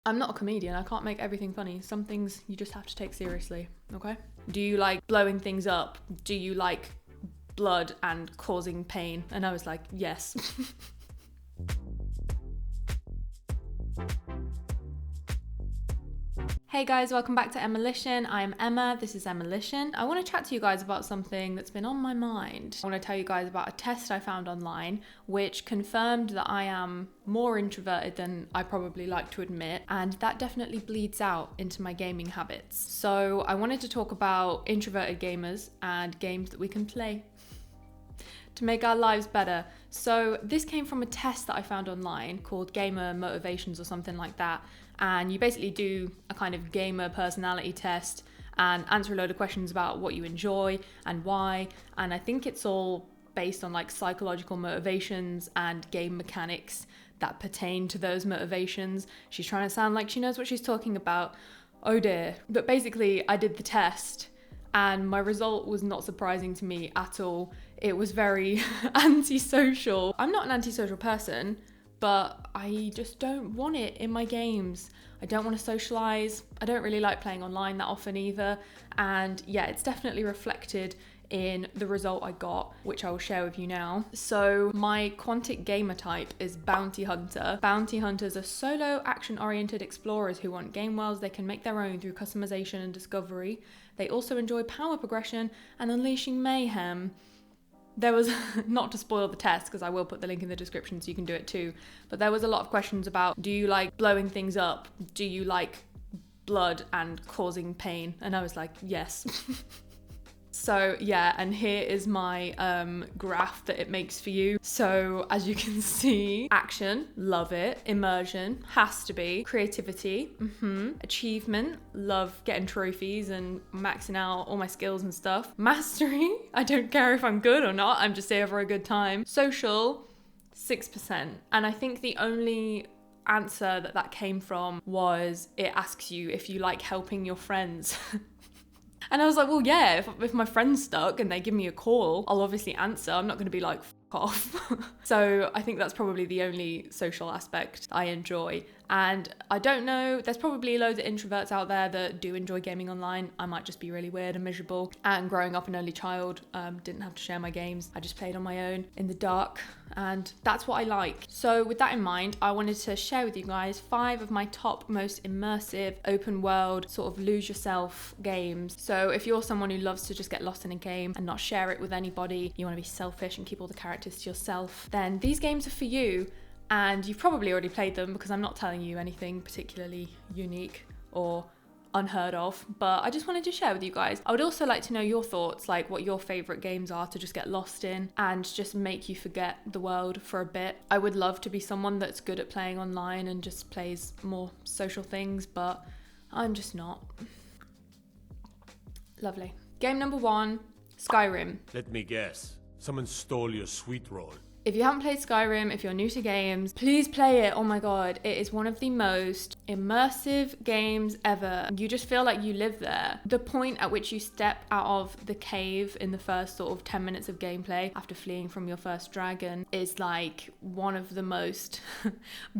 I'm not a comedian. I can't make everything funny. Some things you just have to take seriously, okay? Do you like blowing things up? Do you like blood and causing pain? And I was like, yes. Hey guys, welcome back to Emolition. I'm Emma, this is Emolition. I want to chat to you guys about something that's been on my mind. I want to tell you guys about a test I found online which confirmed that I am more introverted than I probably like to admit, and that definitely bleeds out into my gaming habits. So I wanted to talk about introverted gamers and games that we can play to make our lives better. So this came from a test that I found online called Gamer Motivations or something like that. And you basically do a kind of gamer personality test and answer a load of questions about what you enjoy and why. And I think it's all based on like psychological motivations and game mechanics that pertain to those motivations. She's trying to sound like she knows what she's talking about. Oh dear. But basically I did the test and my result was not surprising to me at all. It was very antisocial. I'm not an antisocial person, but I just don't want it in my games. I don't want to socialize. I don't really like playing online that often either. And yeah, it's definitely reflected in the result I got, which I will share with you now. So my quantic gamer type is Bounty Hunter. Bounty Hunters are solo action-oriented explorers who want game worlds they can make their own through customization and discovery. They also enjoy power progression and unleashing mayhem. There was, not to spoil the test, because I will put the link in the description so you can do it too, but there was a lot of questions about, do you like blowing things up? Do you like blood and causing pain? And I was like, yes. So yeah, and here is my graph that it makes for you. So as you can see, action, love it. Immersion, has to be. Creativity, achievement, love getting trophies and maxing out all my skills and stuff. Mastery, I don't care if I'm good or not, I'm just here for a good time. Social, 6%. And I think the only answer that came from was it asks you if you like helping your friends. And I was like, well, yeah, if my friend's stuck and they give me a call, I'll obviously answer. I'm not going to be like, f*** off. So I think that's probably the only social aspect I enjoy. And I don't know, there's probably loads of introverts out there that do enjoy gaming online. I might just be really weird and miserable. And growing up an only child, didn't have to share my games. I just played on my own in the dark, and that's what I like. So with that in mind, I wanted to share with you guys 5 of my top most immersive, open world, sort of lose yourself games. So if you're someone who loves to just get lost in a game and not share it with anybody, you want to be selfish and keep all the characters to yourself, then these games are for you. And you've probably already played them because I'm not telling you anything particularly unique or unheard of, but I just wanted to share with you guys. I would also like to know your thoughts, like what your favorite games are to just get lost in and just make you forget the world for a bit. I would love to be someone that's good at playing online and just plays more social things, but I'm just not. Lovely. Game number 1, Skyrim. Let me guess. Someone stole your sweet roll. If you haven't played Skyrim, if you're new to games, please play it. Oh my god, it is one of the most immersive games ever. You just feel like you live there. The point at which you step out of the cave in the first sort of 10 minutes of gameplay after fleeing from your first dragon is like one of the most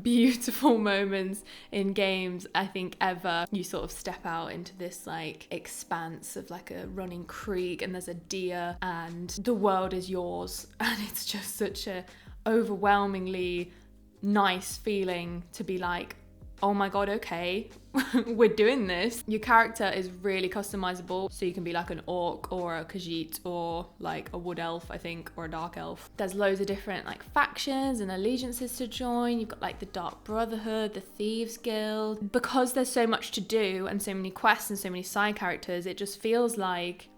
beautiful moments in games I think ever. You sort of step out into this like expanse of like a running creek and there's a deer and the world is yours, and it's just such a overwhelmingly nice feeling to be like, oh my god, okay, we're doing this. Your character is really customizable, so you can be like an orc or a Khajiit or like a wood elf, I think, or a dark elf. There's loads of different like factions and allegiances to join. You've got like the Dark Brotherhood, the Thieves Guild. Because there's so much to do and so many quests and so many side characters, it just feels like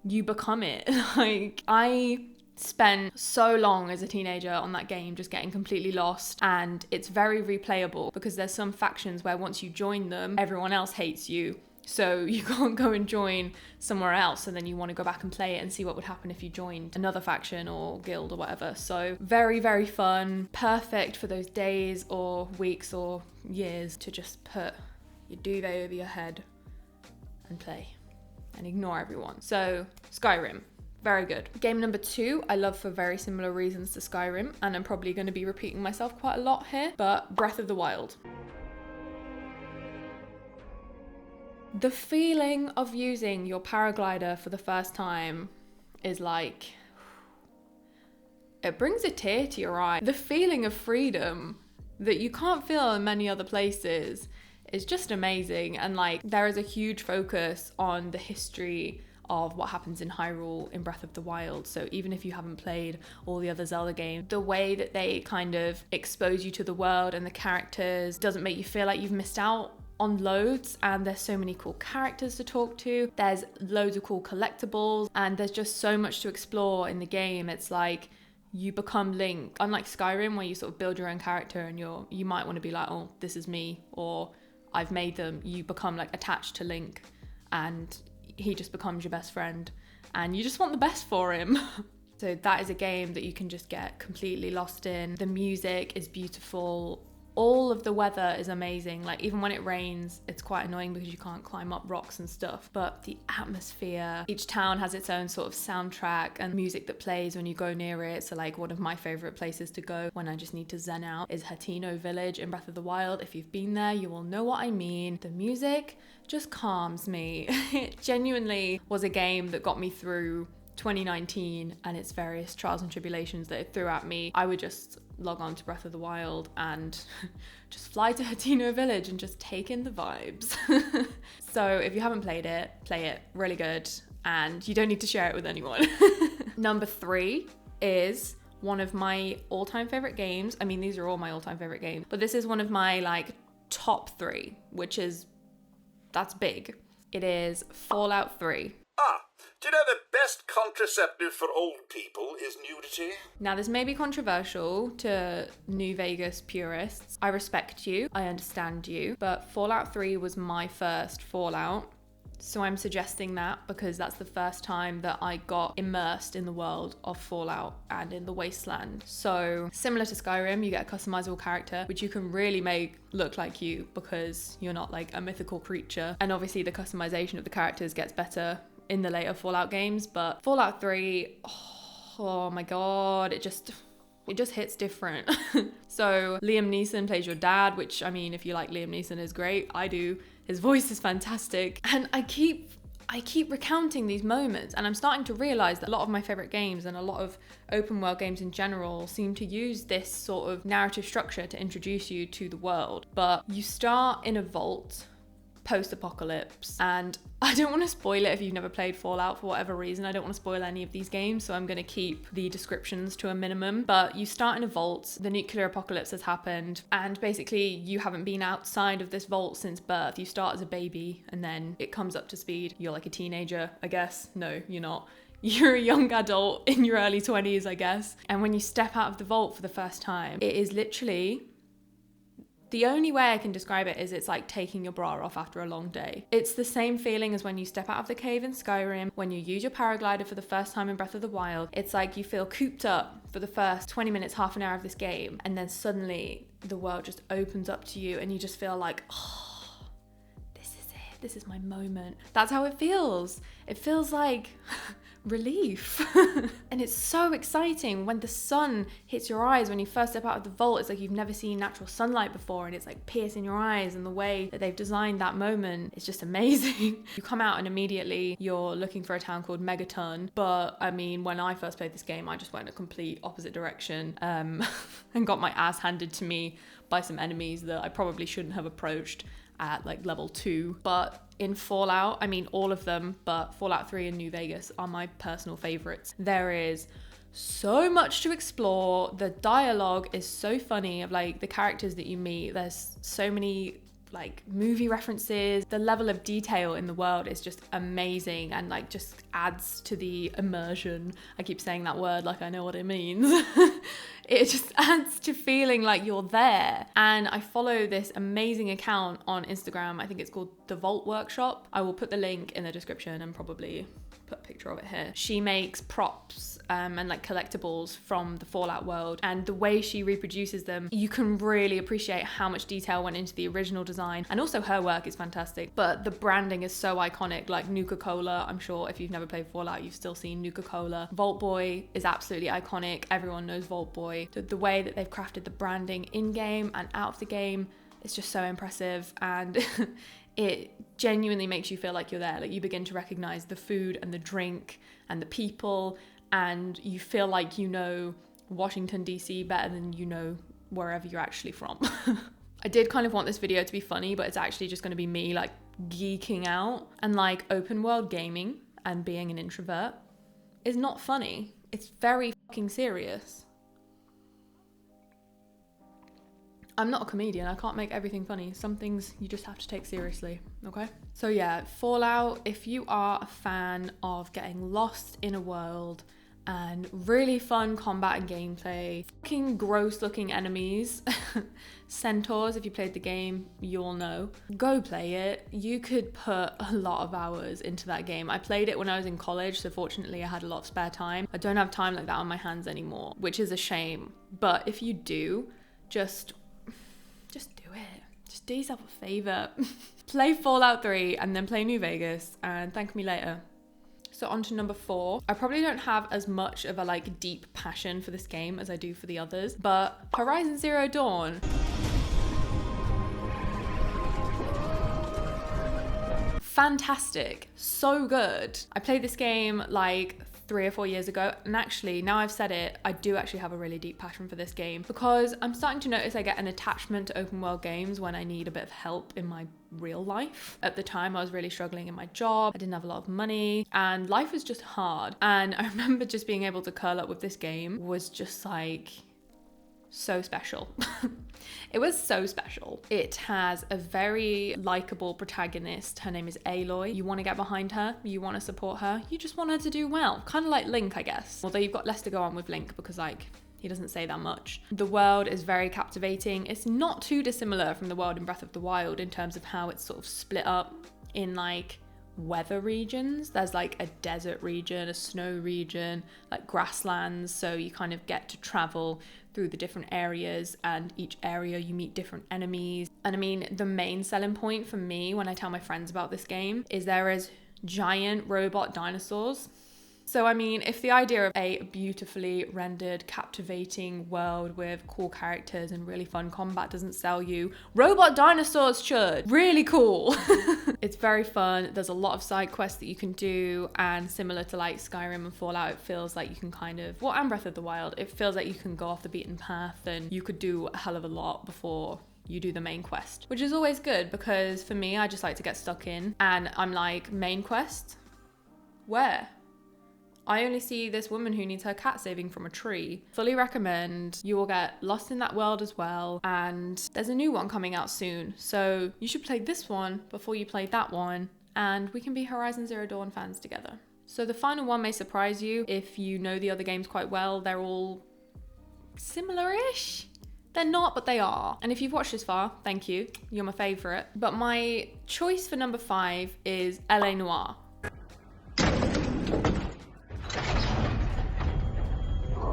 you become it. Like, I spent so long as a teenager on that game just getting completely lost, and it's very replayable because there's some factions where once you join them, everyone else hates you. So you can't go and join somewhere else and then you want to go back and play it and see what would happen if you joined another faction or guild or whatever. So very, very fun. Perfect for those days or weeks or years to just put your duvet over your head and play and ignore everyone. So Skyrim. Very good. Game number 2, I love for very similar reasons to Skyrim, and I'm probably going to be repeating myself quite a lot here, but Breath of the Wild. Breath of the Wild is one of the most immersive, open world, sort of lose yourself games I've ever played. So The feeling of using your paraglider for the first time is like, it brings a tear to your eye. The feeling of freedom that you can't feel in many other places is just amazing. And like, there is a huge focus on the history of what happens in Hyrule in Breath of the Wild. So even if you haven't played all the other Zelda games, the way that they kind of expose you to the world and the characters doesn't make you feel like you've missed out on loads. And there's so many cool characters to talk to, there's loads of cool collectibles, and there's just so much to explore in the game. It's like you become Link, unlike Skyrim where you sort of build your own character and you might want to be like, oh, this is me, or I've made them. You become like attached to Link and he just becomes your best friend and you just want the best for him. So that is a game that you can just get completely lost in. The music is beautiful. All of the weather is amazing. Like even when it rains, it's quite annoying because you can't climb up rocks and stuff. But the atmosphere, each town has its own sort of soundtrack and music that plays when you go near it. So like one of my favorite places to go when I just need to zen out is Hateno Village in Breath of the Wild. If you've been there, you will know what I mean. The music just calms me. It genuinely was a game that got me through 2019 and its various trials and tribulations that it threw at me. I would just log on to Breath of the Wild and just fly to Hateno Village and just take in the vibes. So if you haven't played it, play it. Really good. And you don't need to share it with anyone. Number 3 is one of my all-time favorite games. I mean, these are all my all-time favorite games, but this is one of my like top 3, which is, that's big. It is Fallout 3. Do you know the best contraceptive for old people is nudity? Now, this may be controversial to New Vegas purists. I respect you, I understand you, but Fallout 3 was my first Fallout. So I'm suggesting that because that's the first time that I got immersed in the world of Fallout and in the wasteland. So similar to Skyrim, you get a customizable character, which you can really make look like you because you're not like a mythical creature. And obviously the customization of the characters gets better in the later Fallout games, but Fallout 3, oh my god, it just hits different. So Liam Neeson plays your dad, which I mean, if you like Liam Neeson, is great. I do. His voice is fantastic. And I keep recounting these moments, and I'm starting to realize that a lot of my favorite games and a lot of open world games in general seem to use this sort of narrative structure to introduce you to the world. But you start in a vault post-apocalypse, and I don't want to spoil it if you've never played Fallout for whatever reason. I don't want to spoil any of these games, so I'm going to keep the descriptions to a minimum. But you start in a vault, the nuclear apocalypse has happened, and basically you haven't been outside of this vault since birth. You start as a baby and then it comes up to speed. You're like a teenager, I guess. No, you're not. You're a young adult in your early 20s, I guess. And when you step out of the vault for the first time, it is literally, the only way I can describe it is it's like taking your bra off after a long day. It's the same feeling as when you step out of the cave in Skyrim, when you use your paraglider for the first time in Breath of the Wild. It's like you feel cooped up for the first 20 minutes, half an hour of this game, and then suddenly the world just opens up to you and you just feel like, oh, this is it. This is my moment. That's how it feels. It feels like relief. And it's so exciting when the sun hits your eyes when you first step out of the vault. It's like you've never seen natural sunlight before and it's like piercing your eyes, and the way that they've designed that moment is just amazing. You come out and immediately you're looking for a town called Megaton, but I mean, when I first played this game I just went a complete opposite direction and got my ass handed to me by some enemies that I probably shouldn't have approached at like level 2. But in Fallout, I mean all of them, but Fallout 3 and New Vegas are my personal favorites. There is so much to explore. The dialogue is so funny of like the characters that you meet. There's so many like movie references. The level of detail in the world is just amazing and like just adds to the immersion. I keep saying that word like I know what it means. It just adds to feeling like you're there. And I follow this amazing account on Instagram. I think it's called The Vault Workshop. I will put the link in the description and probably put a picture of it here. She makes props and like collectibles from the Fallout world, and the way she reproduces them, you can really appreciate how much detail went into the original design. And also her work is fantastic, but the branding is so iconic. Like Nuka-Cola, I'm sure if you've never played Fallout you've still seen Nuka-Cola. Vault Boy is absolutely iconic. Everyone knows Vault Boy. The way that they've crafted the branding in game and out of the game, it's just so impressive. And it genuinely makes you feel like you're there. Like you begin to recognize the food and the drink and the people, and you feel like you know Washington DC better than you know wherever you're actually from. I did kind of want this video to be funny, but it's actually just going to be me like geeking out. And like open world gaming and being an introvert is not funny. It's very fucking serious. I'm not a comedian. I can't make everything funny. Some things you just have to take seriously, okay? So yeah, Fallout, if you are a fan of getting lost in a world and really fun combat and gameplay, fucking gross looking enemies, centaurs, if you played the game, you'll know. Go play it. You could put a lot of hours into that game. I played it when I was in college, so fortunately I had a lot of spare time. I don't have time like that on my hands anymore, which is a shame. But if you do, just do it. Just do yourself a favor. Play Fallout 3 and then play New Vegas and thank me later. So on to number 4. I probably don't have as much of a like deep passion for this game as I do for the others, but Horizon Zero Dawn. Fantastic. So good. I played this game like 3 or 4 years ago, and actually now I've said it, I do actually have a really deep passion for this game because I'm starting to notice I get an attachment to open world games when I need a bit of help in my real life. At the time I was really struggling in my job, I didn't have a lot of money, and life was just hard, and I remember just being able to curl up with this game was just like so special. It was so special. It has a very likable protagonist. Her name is Aloy. You want to get behind her, you want to support her, you just want her to do well. Kind of like Link, I guess. Although you've got less to go on with Link because like he doesn't say that much. The world is very captivating. It's not too dissimilar from the world in Breath of the Wild in terms of how it's sort of split up in like weather regions. There's like a desert region, a snow region, like grasslands, so you kind of get to travel through the different areas, and each area you meet different enemies. And I mean, the main selling point for me when I tell my friends about this game is there is giant robot dinosaurs. So I mean, if the idea of a beautifully rendered, captivating world with cool characters and really fun combat doesn't sell you, robot dinosaurs should. Really cool. It's very fun. There's a lot of side quests that you can do, and similar to like Skyrim and Fallout, it feels like you can kind of, well, and Breath of the Wild, it feels like you can go off the beaten path and you could do a hell of a lot before you do the main quest, which is always good because for me, I just like to get stuck in and I'm like, main quest? Where? I only see this woman who needs her cat saving from a tree. Fully recommend. You will get lost in that world as well. And there's a new one coming out soon. So you should play this one before you play that one. And we can be Horizon Zero Dawn fans together. So the final one may surprise you if you know the other games quite well. They're all similar-ish. They're not, but they are. And if you've watched this far, thank you. You're my favorite. But my choice for number 5 is LA Noire.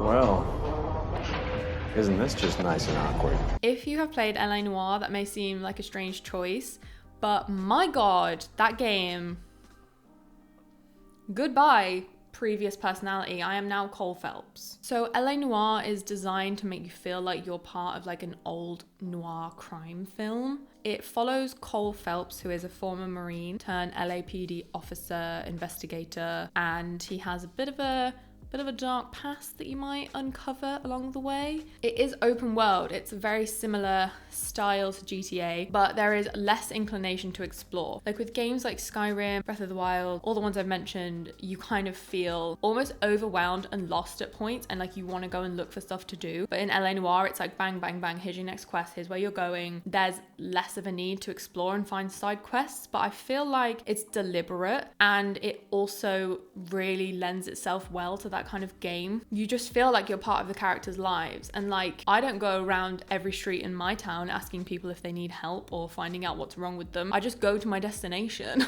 Well, isn't this just nice and awkward? If you have played LA Noire, that may seem like a strange choice, but my god, that game... Goodbye, previous personality. I am now Cole Phelps. So LA Noire is designed to make you feel like you're part of like an old noir crime film. It follows Cole Phelps, who is a former Marine turned LAPD officer, investigator, and he has a bit of a dark past that you might uncover along the way. It is open world. It's a very similar style to GTA, but there is less inclination to explore. Like with games like Skyrim, Breath of the Wild, all the ones I've mentioned, you kind of feel almost overwhelmed and lost at points and like you want to go and look for stuff to do. But in LA Noire, it's like bang, bang, bang, here's your next quest, here's where you're going. There's less of a need to explore and find side quests, but I feel like it's deliberate and it also really lends itself well to that kind of game. You just feel like you're part of the characters' lives, and like I don't go around every street in my town asking people if they need help or finding out what's wrong with them. I just go to my destination.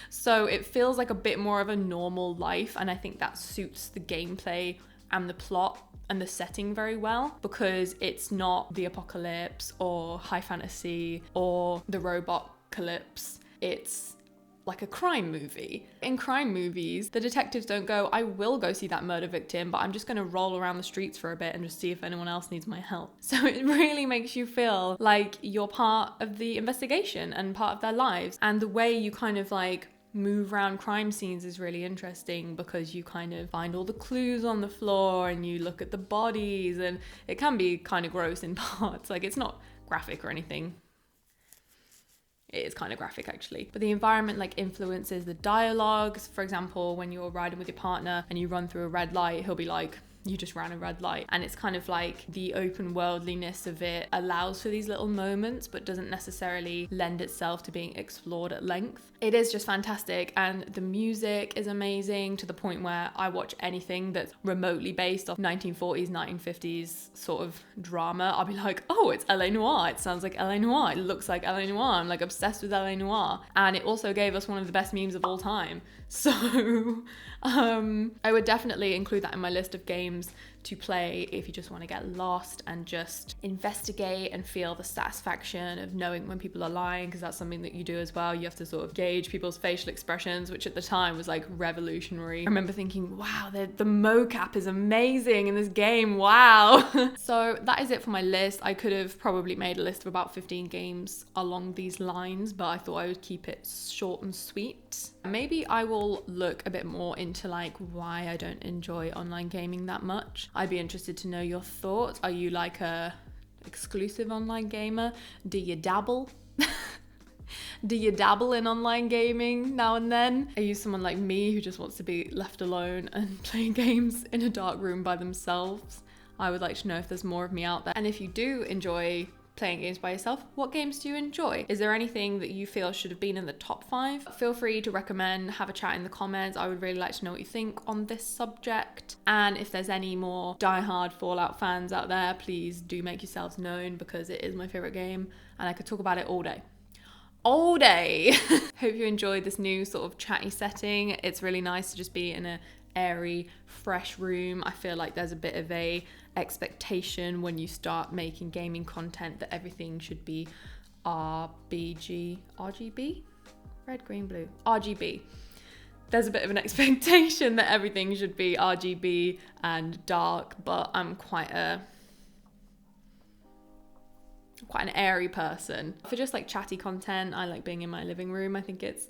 So it feels like a bit more of a normal life, and I think that suits the gameplay and the plot and the setting very well, because it's not the apocalypse or high fantasy or the robot-calypse. It's like a crime movie. In crime movies, the detectives don't go, I will go see that murder victim, but I'm just gonna roll around the streets for a bit and just see if anyone else needs my help. So it really makes you feel like you're part of the investigation and part of their lives. And the way you kind of like move around crime scenes is really interesting because you kind of find all the clues on the floor and you look at the bodies, and it can be kind of gross in parts. Like, it's not graphic or anything. It is kind of graphic actually, but the environment like influences the dialogues. For example, when you're riding with your partner and you run through a red light, he'll be like, you just ran a red light. And it's kind of like the open worldliness of it allows for these little moments, but doesn't necessarily lend itself to being explored at length. It is just fantastic, and the music is amazing to the point where I watch anything that's remotely based off 1940s, 1950s sort of drama. I'll be like, oh, it's LA Noire. It sounds like LA Noire. It looks like LA Noire. I'm like obsessed with LA Noire. And it also gave us one of the best memes of all time. So I would definitely include that in my list of games to play if you just want to get lost and just investigate and feel the satisfaction of knowing when people are lying, because that's something that you do as well. You have to sort of gauge people's facial expressions, which at the time was like revolutionary. I remember thinking, wow, the mocap is amazing in this game, wow. So that is it for my list. I could have probably made a list of about 15 games along these lines, but I thought I would keep it short and sweet. Maybe I will look a bit more into like why I don't enjoy online gaming that much. I'd be interested to know your thoughts. Are you like a exclusive online gamer? Do you dabble? Do you dabble in online gaming now and then? Are you someone like me who just wants to be left alone and play games in a dark room by themselves? I would like to know if there's more of me out there. And if you do enjoy playing games by yourself, what games do you enjoy? Is there anything that you feel should have been in the top 5? Feel free to recommend, have a chat in the comments. I would really like to know what you think on this subject. And if there's any more diehard Fallout fans out there, please do make yourselves known, because it is my favorite game and I could talk about it all day. All day. Hope you enjoyed this new sort of chatty setting. It's really nice to just be in a airy, fresh room. I feel like there's a bit of a expectation when you start making gaming content that everything should be RGB, red, green, blue, RGB. There's a bit of an expectation that everything should be RGB and dark, but I'm quite an airy person. For just like chatty content, I like being in my living room. I think it's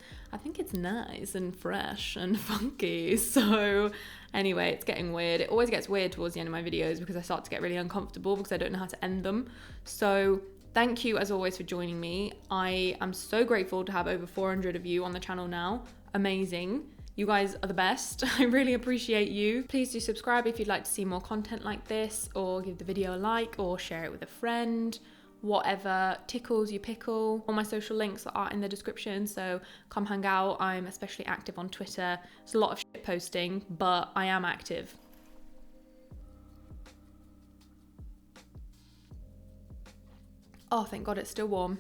nice and fresh and funky. So anyway, it's getting weird. It always gets weird towards the end of my videos because I start to get really uncomfortable because I don't know how to end them. So thank you as always for joining me. I am so grateful to have over 400 of you on the channel now. Amazing. You guys are the best. I really appreciate you. Please do subscribe if you'd like to see more content like this, or give the video a like, or share it with a friend. Whatever tickles your pickle. All my social links are in the description, so come hang out. I'm especially active on Twitter. There's a lot of shit posting, but I am active. Oh, thank God it's still warm.